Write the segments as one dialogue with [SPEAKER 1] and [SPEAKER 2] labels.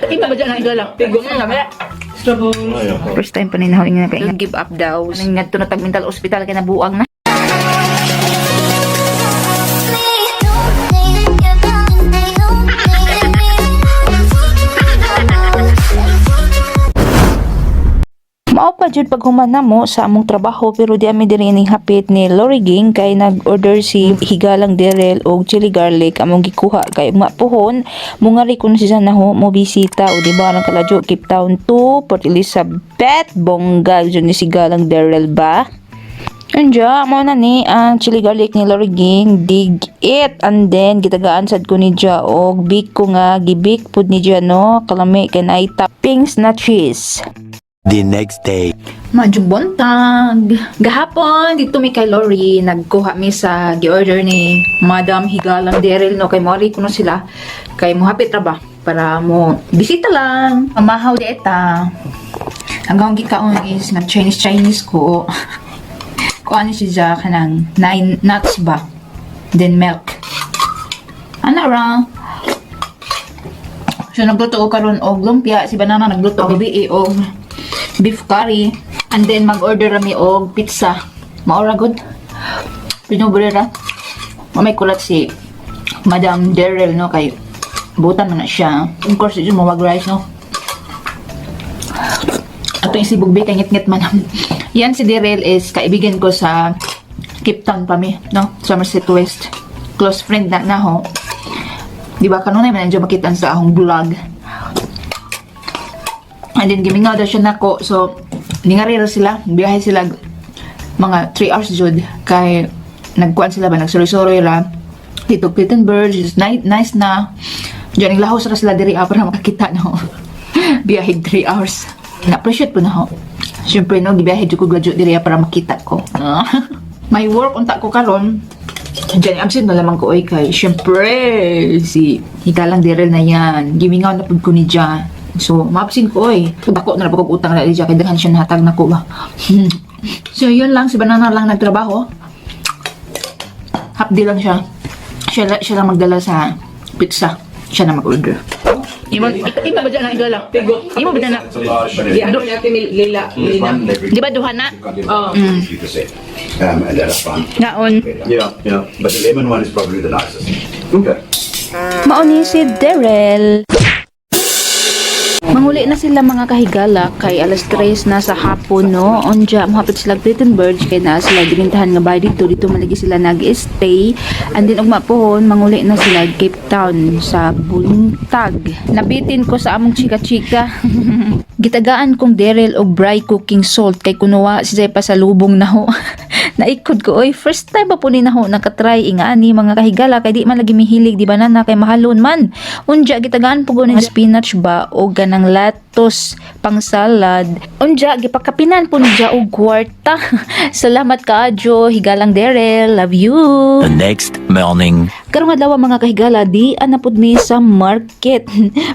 [SPEAKER 1] Iba ba dyan ang igala? Tigong na naman. First time pa ninahawin nga kaya give up daw. Nangat to na tag-mental hospital kaya nabuang na. Mao pa jud paghumana mo sa among trabaho pero di ami diri ning hapit ni Lori Ging kay nag-order si Higalang Daryl og chili garlic among gikuha kay mapuhon mungari kun siya naho mo bisita o di ba nang kaladyo Cape Town to Port Elizabeth bongga jud ni si Higalang Daryl ba. Anja, mo na ni ang chili garlic ni Lori Ging, dig it, and then gitagaan sad ko ni Dja og big ko nga gibik pud ni Dja no kalami kay naay toppings na cheese.
[SPEAKER 2] The next day.
[SPEAKER 1] Madjong bontag. Gahapon, dito mi kay Lori, nagkuha mi sa gi-order ni Madam Higalang Daryl, no, kay Mori kuno sila, kay muhapit ra ba, para mo bisita lang. Amahaw di eta. Hanggang gikaon is nag-Chinese ko. Kuha ni siya kanang 9 nuts ba, then milk. Ano ra? So, nagluto ko karon og lumpia, si Banana nagluto gabi og beef curry, and then mag-order kami og pizza. Maura good. Pinobrera. May kulat si Madam Daryl, no, kay butan man na siya. Of course, yun mo mag-rice, no. Ato yung si Bugbi, kay ngit-ngit man. Yan si Daryl is kaibigan ko sa Cape Town pa mi, no, Somerset West. Close friend na ho. Di ba kanunay man nandiyo makitaan sa akong vlog. And then gimingaw daw siya nako, so ningarira sila, biyahe sila mga 3 hours jud kay nagkuan sila ba, nagsuroy-suroy ra dito Pittenburg, is nice na diyan lahos ra sila diri para makakita no. Biyahe 3 hours. Na-appreciate po na ho. Siyempre no, gibiyahe jud ko gadyo diri para makita ko. May work unta ko karon. Diyan absent na lamang ko oy kay siyempre si Higalang Daryl na yan. Gimingaw na pud ko ni Dja. So, mapsin ko oy. Dako na napag utang na Dja kay daghan siya nahatag nako ba. So, yun lang, si Banana lang nagtrabaho. Half day lang siya. Siya lang magdala sa pizza. Siya na mag-order. Iba ba dyan ang igala? Iba ba dyan na?
[SPEAKER 3] Ano natin lila?
[SPEAKER 1] Di ba duha na?
[SPEAKER 3] Oh.
[SPEAKER 4] And that's fun.
[SPEAKER 1] Naon.
[SPEAKER 4] Yeah, yeah. But the lemon one is probably the nicest. Okay.
[SPEAKER 1] Mauni si Daryl. Manguli na sila mga kahigala kay alas 3 na sa hapon no. Onja mohapit sila Pittenburg kay na sila ginintahan nga bahay dito malagi sila nag-stay, and then ugma pohon manguli na sila Cape Town sa buntag. Nabitin ko sa among chika-chika. Gitagaan kong Daryl og bry cooking salt kay kunuwa si pa sa lubong na ho. Naikod ko oy, first time pa po ni naho nakatry ingani mga kahigala kay di man lagi mihilig di Banana kay mahalon man. Unja gitagaan po ni spinach ba o ganang lettuce pang salad. Unja gipakapinan po ni Dja og kwarta. Salamat kaadyo Higalang Daryl, love you.
[SPEAKER 2] The next morning.
[SPEAKER 1] Karong adlaw mga kahigala di anapod mi sa market.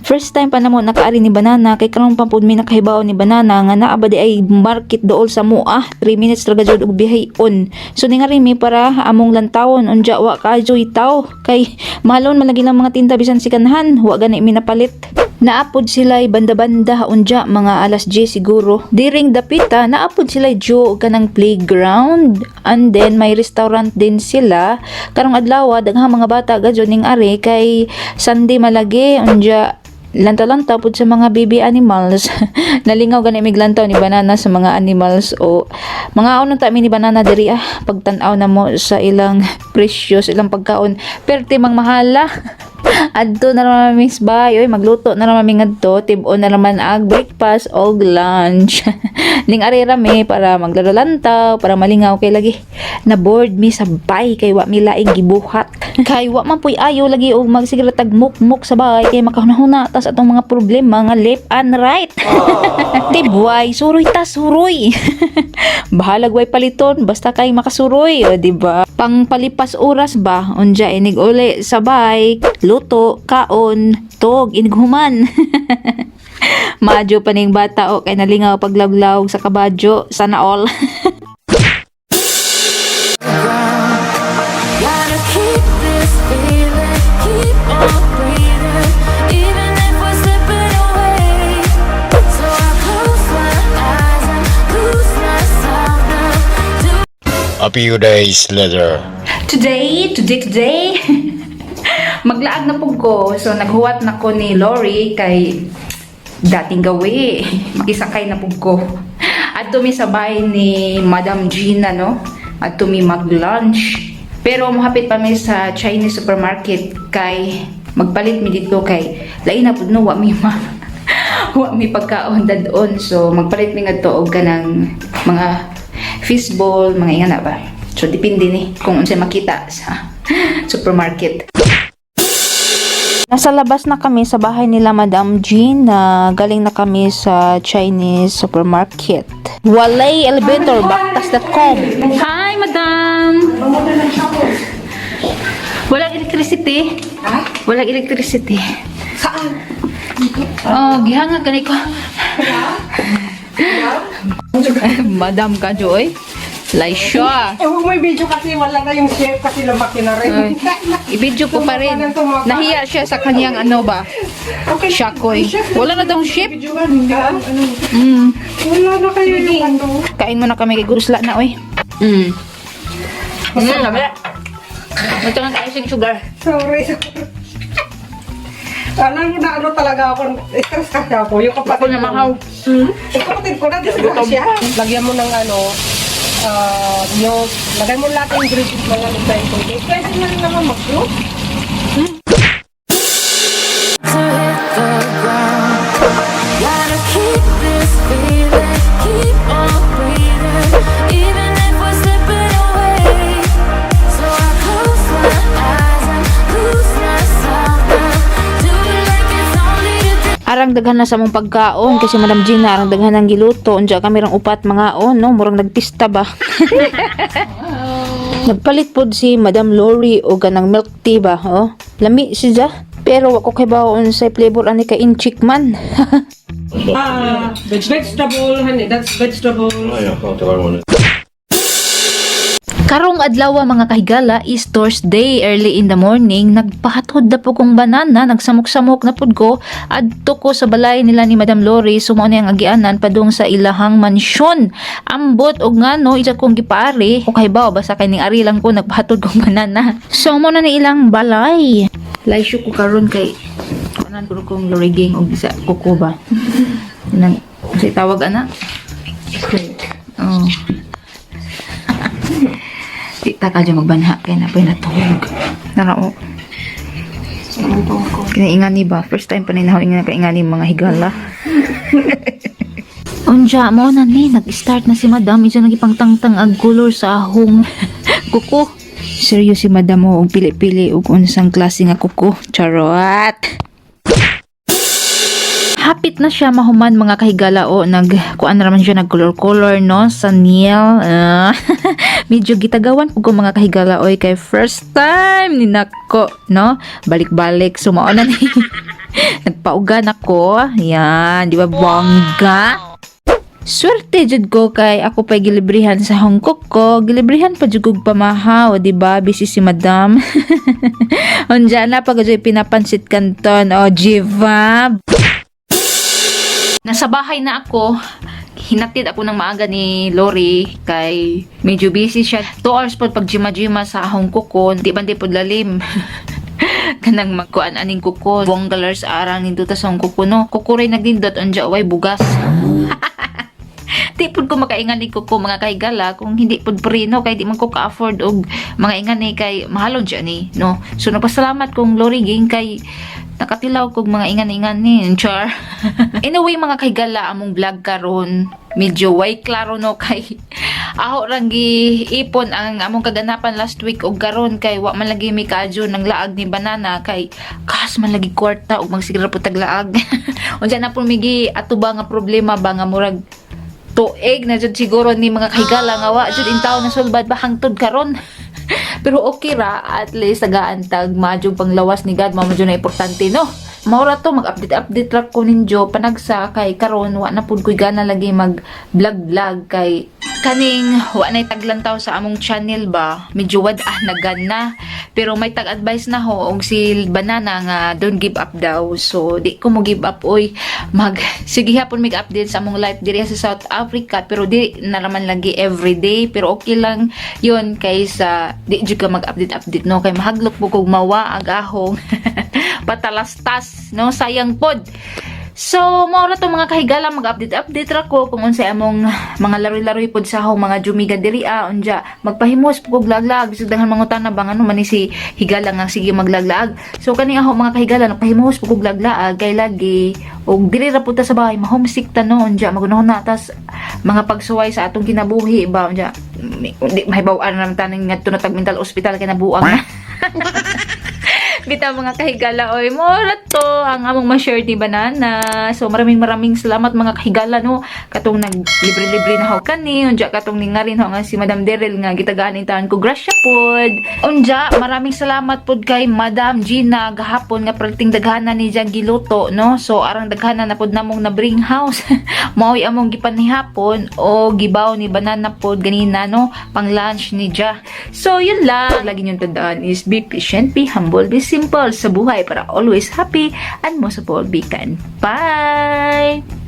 [SPEAKER 1] First time pa namo nakaari ni Banana kay karong pampud mi nakahibaw ni Banana nga naa ba di ay market dool sa mua 3 minutes ra gajud og biyahe-on. So ningari mi para among lantawon unja wa kaadyo itaw kay mahalon man lagi lang mga tinda bisan sikanhan wa gani mi napalit. Naapod sila banda-banda unja mga alas 10 siguro. During dapita naapod sila jo kanang playground, and then may restaurant din sila. Karong adlaw daghang mga bata gadyo ning ari kay Sunday malagi unja lanta-lanta pud sa mga baby animals. Nalingaw gani miglantaw ni Banana sa mga animals o mga unong tami ni Banana diri pagtan-aw na mo sa ilang precious ilang pagkaon perte mang mahala. Adto na naman mix bay, oy magluto na naman ngadto, tibon na naman ag breakfast o lunch. Ning ari rami para maglalantaw, para malingaw kay lagi. Na board mi sa bay kay wa mi laing gibuhat. Kay wa man puy ayo lagi og magsigara tagmuk-muk sa bay kay makahuna tas atong mga problema nga left and right. Tibway, suroy ta suroy. Bahalag way paliton basta kay makasuroy, o di ba? Pang palipas oras ba unja inig uli sa bay, luto, kaon, tog, inighuman. Madyo pa ning bata o kay nalingaw paglawlaw sa kabadyo, sana all.
[SPEAKER 5] Gotta keep this feeling, keep on breathing, even if we're slipping A few days later.
[SPEAKER 1] Today, maglaag na pug ko. So, naghuwat na ko ni Lori kay dating gawi. Makisakay na pug ko. At tumi sabay ni Madam Gina, no? At tumi mag-lunch. Pero mahapit pa mi sa Chinese supermarket kay magpalit mi dito kay lain na pud no wa mi wa mi pagkaon dadon. So, magpalit mi ngadto og kanang mga fishball, mga ingana ba. So, depende ni kung unsay makita sa supermarket. Nasa labas na kami sa bahay nila Madam Jean na galing na kami sa Chinese supermarket. Walay elevator, backtas.com. Hi, Madam! Walang electricity? Ha? Walang electricity. Saan? Oh, gihanga ganay ko. Madam ka, Joy. Laisha.
[SPEAKER 3] Huwag may video kasi wala na yung chef kasi lumaki na rin.
[SPEAKER 1] I-video ko pa rin. Nahiya siya sa kanyang ano ba? Shakoy. Wala na daw ship.
[SPEAKER 3] Wala na kayo yung ano.
[SPEAKER 1] Kain mo na kami kay Gurusla na, oy. Ito nga icing sugar.
[SPEAKER 3] Sorry. Alam mo na ano talaga ako. Stress kasi ako. Yung kapatid
[SPEAKER 1] Ako na mahaw.
[SPEAKER 3] Yung kapatid ko na disgrasya. Lagyan mo ng ano. Milk. Lagyan mo lahat yung ingredients na lang sa ito. Pwede na rin naman mag-float.
[SPEAKER 6] To hit the ground. Gotta keep this feeling, keep on breathing, even if we're slipping away. So I close my eyes and lose myself now. Do it like it's only today.
[SPEAKER 1] Arang daghan na sa mong pagkaon kasi Madam Gina arang daghan ng giluto. Unja kami rang upat mga no, murang nagpista ba. Nagpalit pod si Madam Lori o ganang milk tea ba, oh. Lami siya. Pero wako kay baon sa flavor ani ka inchik man.
[SPEAKER 3] Vegetable, honey. That's vegetable.
[SPEAKER 1] Karong adlaw mga kahigala is Thursday early in the morning. Nagpahatod na po kong banana, nagsamok-samok na pud ko adto ko sa balay nila ni Madam Lori. Sumo na ang agianan padung sa ilahang mansyon. Ambot og ngano isa kong gipaari. O kahibaw basta kay ning ari lang ko nagpahatod kong banana. Sumo na ni ilang balay. Laisyo ko karon kay kanan ko kong Lori gang og isa kuko ba. Nang si tawag ana. Oh. Di ta ka dyan magbanha kaya na pa natulog. Narao. Kinaingani ba? First time pa ninahon nga kaingani mga higala. Unja mo na ni, nag-start na si Madam. Isa nagipangtangtang ag color sa ahong kuko. Seryo si Madam mo og pili-pili og unsang klase nga kuko. Charot! Hapit na siya mahuman mga kahigala o nagkuan naman siya nag-color-color no sa nail. Medyo gitagawan po ko mga kahigala oy kay first time ni nako no balik-balik sumao na ni nagpaugan ako yan di ba bongga. Swerte jud ko kay ako pay gilibrihan sa Hong Kong ko. Gilibrihan pa jud kog pamahaw, di ba? Busy si Madam. Unja na pag pinapansit kanton o jiva. Nasa bahay na ako. Hinatid ako ng maaga ni Lori kay medyo busy siya. 2 hours po pag jima-jima sa Hong Kong. Di bandi po lalim. Kanang magkuan aning kuko. Bonggalers arang ninduta sa Hong Kong no. Kukuray nagdindot unja way bugas. Di pud ko makaingan ni kuko mga kaigala kung hindi pud prino kay di man ko ka-afford og mga ingan ni kay mahalon siya ni no. So nagpasalamat kong Lori ging kay nakatilaw kog mga ingan-ingan ni char. Anyway mga kaigala among vlog karon medyo way klaro no kay aho rang giipon ang among kaganapan last week og karon kay wa man lagi mi kaadyo ng laag ni banana kay kas man lagi kwarta og magsigra pud tag laag. Unsa na pud migi atuba nga problema ba nga murag tuig na jud siguro ni mga kahigala nga wa jud intaw na sulbad ba hangtod karon. Pero okay ra at least tagaantag madyong panglawas ni God mao na importante no. Maura to mag-update ra ko ninyo panagsa kay karon wa na pud koy gana lagi mag vlog kay kaning wa nay taglantaw sa among channel ba, medyo wad nagana, pero may tag-advise na ho og si Banana nga don't give up daw. So di ko mo give up oy, sige hapon mig update sa among life diri sa South Africa, pero di na naman lagi everyday, pero okay lang yun kaysa di jud ka mag-update no, kay mahaglok po kog mawa agahong patalastas no, sayang pod. So, maura to mga kahigala, mag-update ra ko kung unsay among mga laroy-laroy pod sa ho, mga jumiga diri unya magpahimos po kog laglag, bisag daghan mangutana bang ano man ni si higala nga sige maglaglag. So kani ako mga kahigala nagpahimos po kog laglag kay lagi og diri ra pud ta sa bahay, ma-homesick ta no, unya magunahon na tas mga pagsuway sa atong kinabuhi ba, unya di mahibaw-an naman taning ngadto na tag mental hospital kay nabuang na. Bitaw mga kahigala, oy, mora to ang among ma-share ni Banana. So maraming salamat mga kahigala no, katong nag-libre-libre na ho kani, unja katong ningarin ho nga si Madam Daryl nga gitaganin taon ko grasya pod. Unja maraming salamat pod kay Madam Gina gahapon nga perting daghanan ni Jang giluto no. So arang daghanan na pod namong na bring house. Maoy among gipanihapon o gibaw ni Banana pod ganina no, pang lunch ni Ja. So yun lang, lagi niyong tandaan is be patient, be humble, be simple sa buhay para always happy and most of all be kind. Bye!